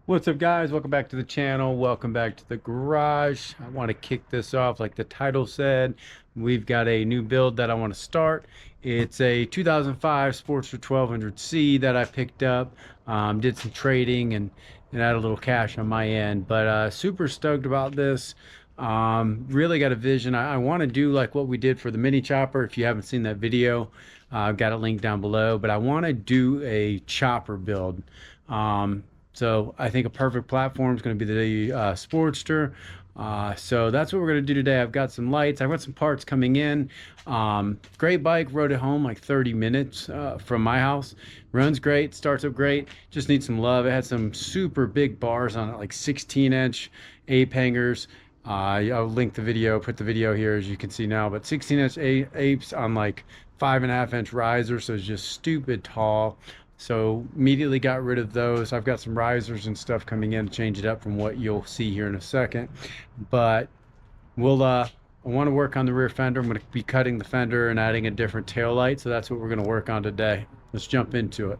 What's up, guys? Welcome back to the channel. Welcome back to the garage. I want to kick this off like the title said. We've got a new build that I want to start. It's a 2005 Sportster 1200C that I picked up. Did some trading and had a little cash on my end, but super stoked about this. Really got a vision. I want to do like what we did for the mini chopper. If you haven't seen that video, I've got a link down below, but I want to do a chopper build. So I think a perfect platform is going to be the Sportster. So that's what we're going to do today. I've got some lights. I've got some parts coming in. Great bike. Rode it home like 30 minutes from my house. Runs great. Starts up great. Just needs some love. It had some super big bars on it, like 16-inch ape hangers. I'll link the video, put the video here as you can see now, but 16-inch apes on like 5.5-inch risers, so it's just stupid tall. So immediately got rid of those. I've got some risers and stuff coming in to change it up from what you'll see here in a second. But we'll I want to work on the rear fender. I'm going to be cutting the fender and adding a different tail light. So that's what we're going to work on today. Let's jump into it.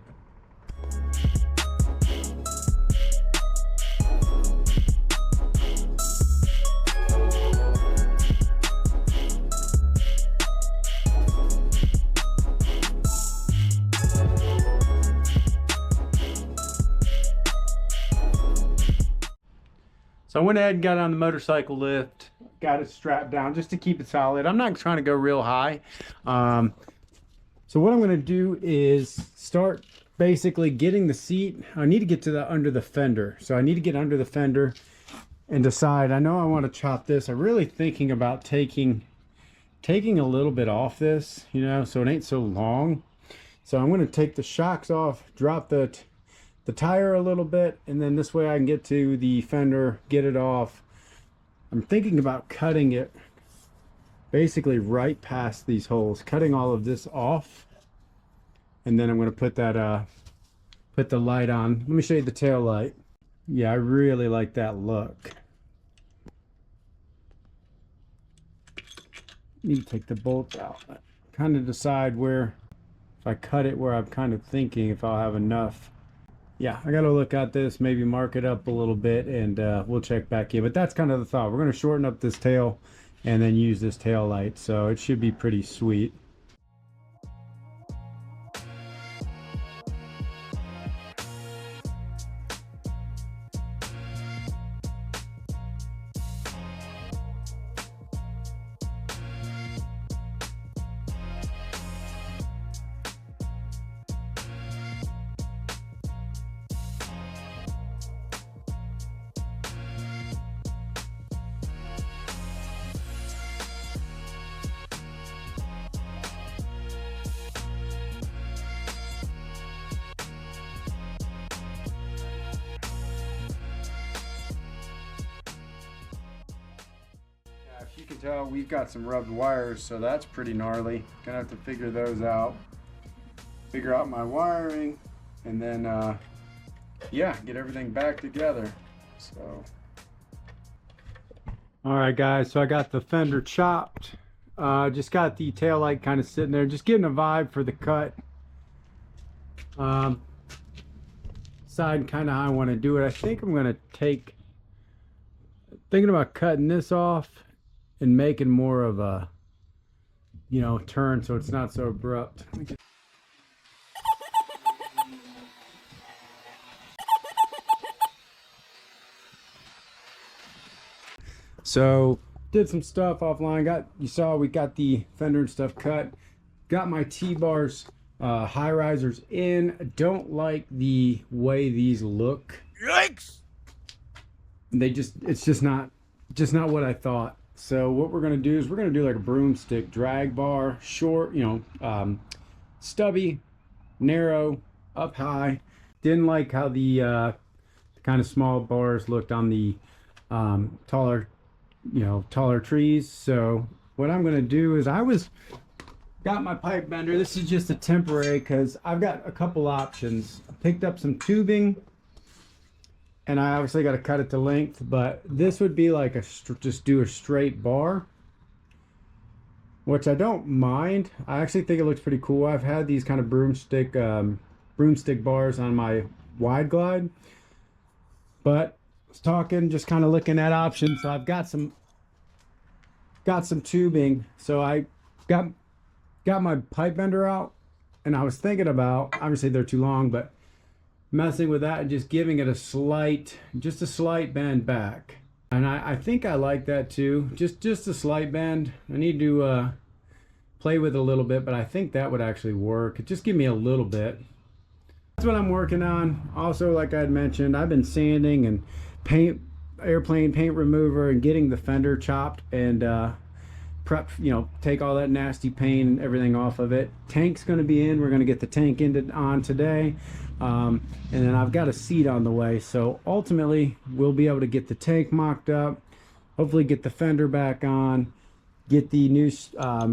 So I went ahead and got on the motorcycle lift, got it strapped down just to keep it solid. I'm not trying to go real high. So what I'm going to do is start basically getting the seat. I need to get to the under the fender. So I need to get under the fender and decide. I know I want to chop this. I'm really thinking about taking a little bit off this, you know, so it ain't so long. So I'm going to take the shocks off, drop the tire a little bit, and then this way I can get to the fender, get it off. I'm thinking about cutting it basically right past these holes, cutting all of this off, and then I'm going to put that put the light on. Let me show you the tail light. Yeah, I really like that look. Need to take the bolts out. Kind of decide where, if I cut it where I'm kind of thinking if I'll have enough. Yeah, I gotta look at this, maybe mark it up a little bit, and we'll check back in. But that's kind of the thought. We're gonna shorten up this tail and then use this tail light, so it should be pretty sweet. You can tell we've got some rubbed wires, so that's pretty gnarly. Gonna have to figure those out, figure out my wiring, and then yeah, get everything back together. So all right guys, so I got the fender chopped, just got the tail light kind of sitting there, just getting a vibe for the cut. Decide kind of how I want to do it. I think I'm gonna thinking about cutting this off and making more of a, you know, turn so it's not so abrupt. So did some stuff offline. You saw we got the fender and stuff cut. Got my T-bars, high risers in. Don't like the way these look. Yikes! It's just not what I thought. So what we're gonna do is we're gonna do like a broomstick drag bar, short, you know, stubby, narrow, up high. Didn't like how the kind of small bars looked on the taller trees. So what I'm gonna do is got my pipe bender. This is just a temporary because I've got a couple options. I picked up some tubing, and I obviously got to cut it to length, but this would be like just do a straight bar, which I don't mind. I actually think it looks pretty cool. I've had these kind of broomstick bars on my wide glide, But I was talking, just kind of looking at options. So I've got some tubing. So I got my pipe bender out, and I was thinking about, obviously they're too long, but messing with that and just giving it a slight bend back. And I think I like that too. Just a slight bend. I need to play with it a little bit, but I think that would actually work. Just give me a little bit. That's what I'm working on. Also, like I had mentioned, I've been sanding and airplane paint remover and getting the fender chopped and prep, take all that nasty paint and everything off of it. Tank's going to be in. We're going to get the tank on today. And then I've got a seat on the way. So ultimately, we'll be able to get the tank mocked up, hopefully get the fender back on, get the new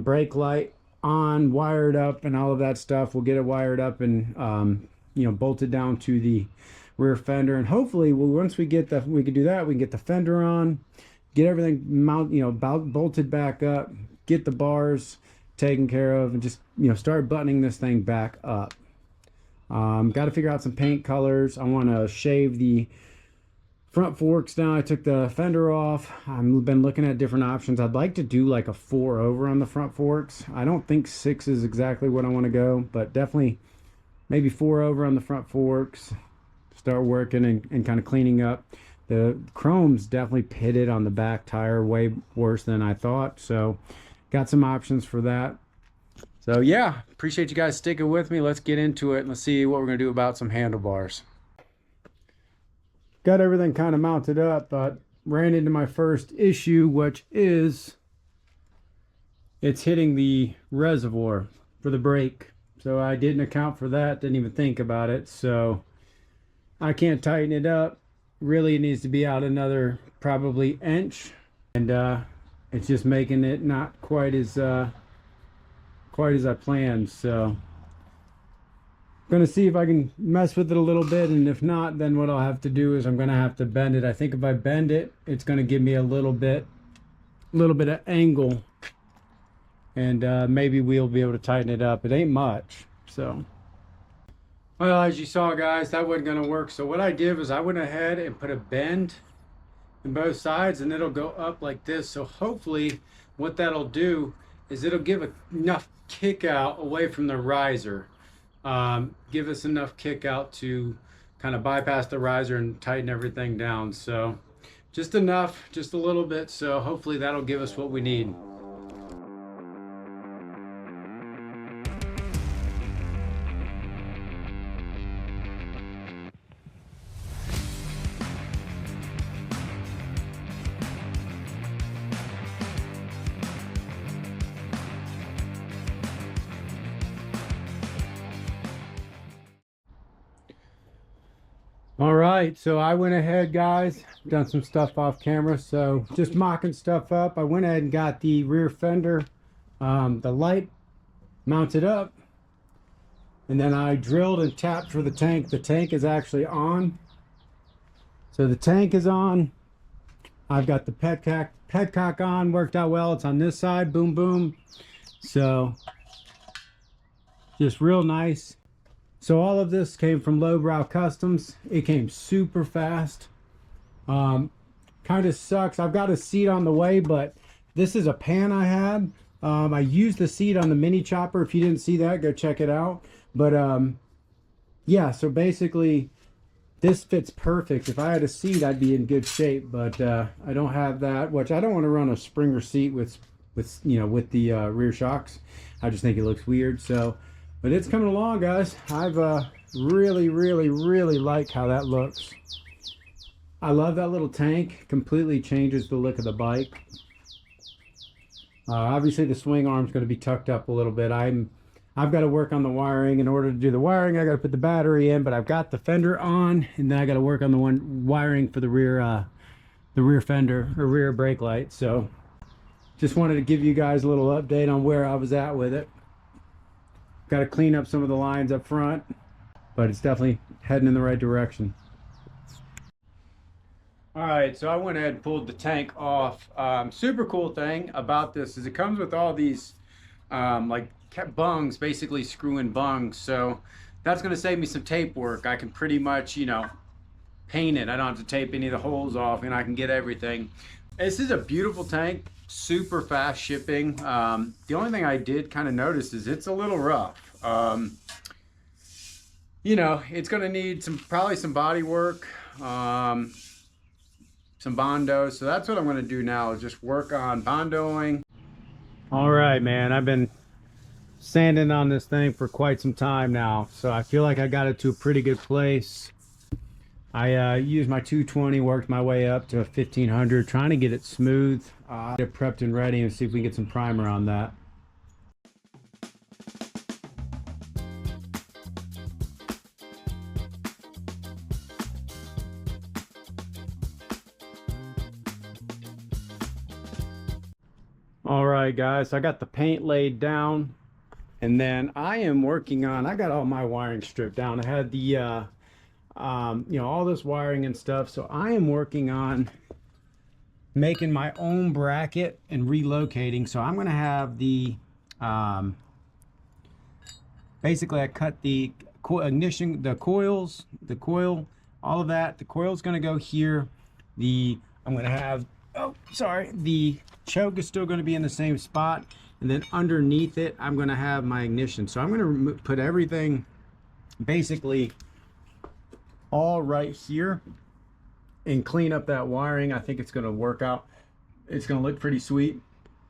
brake light on, wired up, and all of that stuff. We'll get it wired up and bolted down to the rear fender. And hopefully, once we can do that, we can get the fender on, get everything bolted back up, get the bars taken care of, and just start buttoning this thing back up. Got to figure out some paint colors. I want to shave the front forks down. I took the fender off. I've been looking at different options. I'd like to do like a 4 over on the front forks. I don't think 6 is exactly what I want to go, but definitely maybe 4 over on the front forks. Start working and kind of cleaning up. The chrome's definitely pitted on the back tire, way worse than I thought. So got some options for that. So yeah, appreciate you guys sticking with me. Let's get into it and let's see what we're gonna do about some handlebars. Got everything kind of mounted up, but ran into my first issue, which is it's hitting the reservoir for the brake. So I didn't account for that, didn't even think about it. So I can't tighten it up. Really, it needs to be out another probably inch, and it's just making it not quite as I planned. So I'm gonna see if I can mess with it a little bit, and if not, then what I'll have to do is I'm gonna have to bend it. I think if I bend it, it's gonna give me a little bit of angle, and maybe we'll be able to tighten it up. It ain't much. So well, as you saw, guys, that wasn't gonna work. So what I did was I went ahead and put a bend in both sides, and it'll go up like this. So hopefully what that'll do is it'll give enough kick out away from the riser. Give us enough kick out to kind of bypass the riser and tighten everything down. So just enough, just a little bit. So hopefully that'll give us what we need. All right, so I went ahead, guys, done some stuff off camera, so just mocking stuff up. I went ahead and got the rear fender, the light mounted up, and then I drilled and tapped for the tank. The tank is actually on. So the tank is on. I've got the petcock on, worked out well. It's on this side, boom, boom. So just real nice. So all of this came from Lowbrow Customs. It came super fast. Kind of sucks. I've got a seat on the way, but this is a pan I had. I used the seat on the mini chopper. If you didn't see that, go check it out. But yeah, so basically this fits perfect. If I had a seat, I'd be in good shape, but I don't have that, which I don't want to run a Springer seat with the rear shocks. I just think it looks weird. So but it's coming along, guys. I've really like how that looks. I love that little tank. Completely changes the look of the bike. Obviously the swing arm's going to be tucked up a little bit. I've got to work on the wiring. In order to do the wiring, I got to put the battery in, but I've got the fender on, and then I got to work on the wiring for the rear fender or rear brake light. So just wanted to give you guys a little update on where I was at with it. Got to clean up some of the lines up front, but it's definitely heading in the right direction. All right, so I went ahead and pulled the tank off. Super cool thing about this is it comes with all these like bungs, basically screw-in bungs. So that's going to save me some tape work. I can pretty much, paint it. I don't have to tape any of the holes off, and I can get everything. This is a beautiful tank, super fast shipping. The only thing I did kind of notice is it's a little rough. You know, it's going to need probably some body work, some Bondo. So that's what I'm going to do now, is just work on Bondoing. All right, man, I've been sanding on this thing for quite some time now, so I feel like I got it to a pretty good place. I used my 220, worked my way up to a 1500, trying to get it smooth, get it prepped and ready, and see if we can get some primer on that. All right, guys, I got the paint laid down, and then I am working on, I got all my wiring stripped down. I had the you know, all this wiring and stuff, so I am working on making my own bracket and relocating. So I'm going to have the basically I cut the ignition, the coils, the coil, all of that. The coil is going to go here. I'm going to have, oh sorry, the choke is still going to be in the same spot, and then underneath it I'm going to have my ignition. So I'm going to put everything basically all right here and clean up that wiring. I think it's going to work out. It's going to look pretty sweet.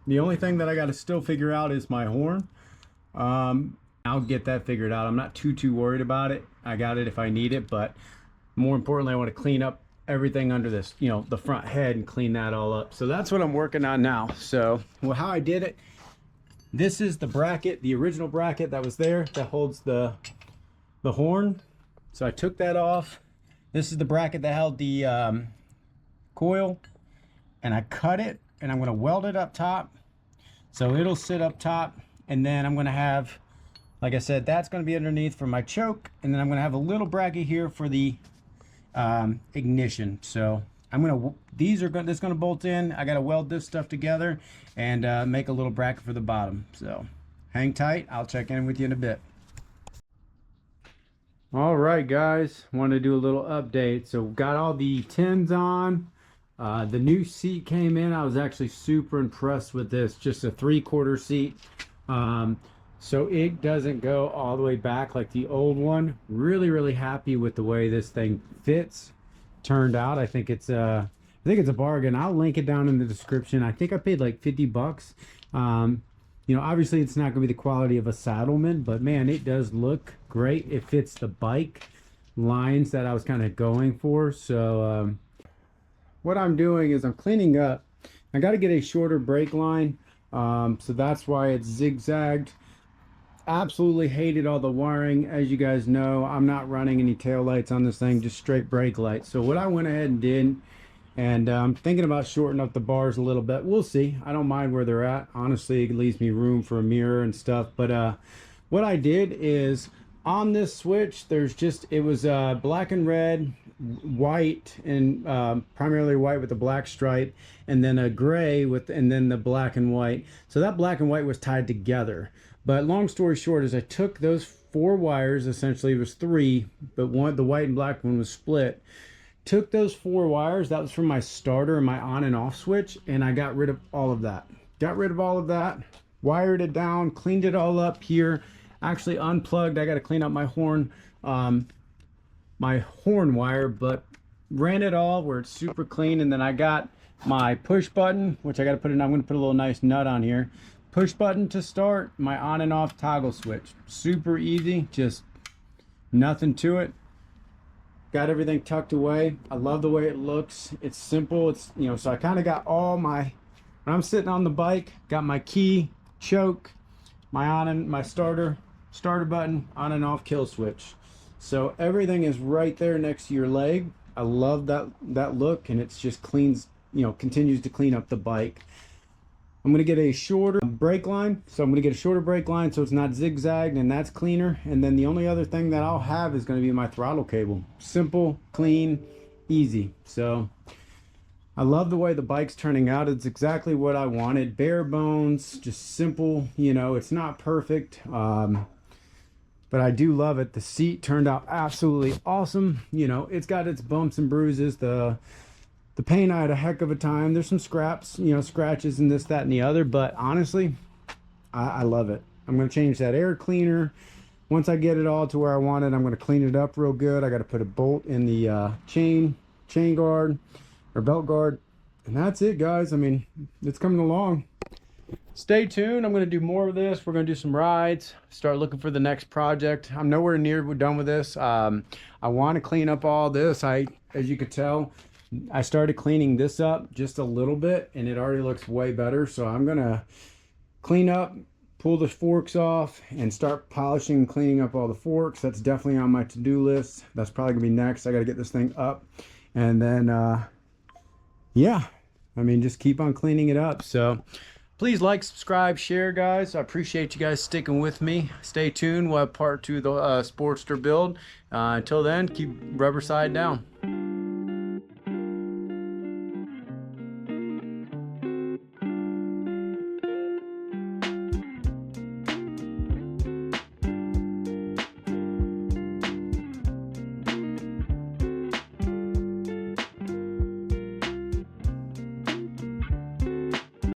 The only thing that I got to still figure out is my horn. I'll get that figured out. I'm not too worried about it. I got it if I need it, but more importantly, I want to clean up everything under this, you know, the front head, and clean that all up. So that's what I'm working on now. So, well, how I did it, this is the bracket, the original bracket that was there that holds the horn. So I took that off. This is the bracket that held the coil, and I cut it, and I'm going to weld it up top so it'll sit up top. And then I'm going to have, like I said, that's going to be underneath for my choke, and then I'm going to have a little bracket here for the ignition. So I'm gonna, this is gonna bolt in. I gotta weld this stuff together and make a little bracket for the bottom. So hang tight, I'll check in with you in a bit. All right, guys, want to do a little update. So got all the tins on. The new seat came in. I was actually super impressed with this, just a 3/4 seat. So it doesn't go all the way back like the old one. Really happy with the way this thing fits, turned out. I think it's a bargain. I'll link it down in the description. I think I paid like 50 bucks. You know, obviously it's not gonna be the quality of a Saddleman, but man, it does look great. It fits the bike lines that I was kind of going for. So what I'm doing is I'm cleaning up. I got to get a shorter brake line, so that's why it's zigzagged. Absolutely hated all the wiring. As you guys know, I'm not running any tail lights on this thing, just straight brake lights. So what I went ahead and did, and I'm thinking about shortening up the bars a little bit. We'll see. I don't mind where they're at. Honestly, it leaves me room for a mirror and stuff. But what I did is on this switch, there's just, it was black and red, white, and primarily white with a black stripe, and then a gray with, and then the black and white. So that black and white was tied together. But long story short is I took those 4 wires, essentially it was 3, but one, the white and black one was split. Took those 4 wires, that was from my starter and my on and off switch, and I got rid of all of that. Got rid of all of that, wired it down, cleaned it all up here. Actually unplugged, I got to clean up my horn wire, but ran it all where it's super clean. And then I got my push button, which I got to put in, I'm going to put a little nice nut on here. Push button to start, my on and off toggle switch. Super easy, just nothing to it. Got everything tucked away. I love the way it looks. It's simple. It's, you know, so I kind of got all my, when I'm sitting on the bike, got my key, choke, my on and my starter button, on and off kill switch. So everything is right there next to your leg. I love that look, and it's just cleans, you know, continues to clean up the bike. I'm going to get a shorter brake line. So I'm going to get a shorter brake line so it's not zigzagged, and that's cleaner. And then the only other thing that I'll have is going to be my throttle cable. Simple, clean, easy. So I love the way the bike's turning out. It's exactly what I wanted. Bare bones, just simple, you know, it's not perfect. But but I do love it. The seat turned out absolutely awesome. You know, it's got its bumps and bruises. The paint, I had a heck of a time. There's some scraps, you know, scratches and this, that, and the other, but honestly, I love it. I'm going to change that air cleaner. Once I get it all to where I want it, I'm going to clean it up real good. I got to put a bolt in the chain guard or belt guard, and that's it, guys. I mean, it's coming along. Stay tuned. I'm going to do more of this. We're going to do some rides, start looking for the next project. I'm nowhere near done with this. I want to clean up all this. As you could tell, I started cleaning this up just a little bit and it already looks way better. So I'm going to clean up, pull the forks off, and start polishing and cleaning up all the forks. That's definitely on my to-do list. That's probably gonna be next. I got to get this thing up, and then yeah, I mean, just keep on cleaning it up. So please like, subscribe, share, guys. I appreciate you guys sticking with me. Stay tuned. We'll have part 2 of the Sportster build. Until then, keep rubber side down.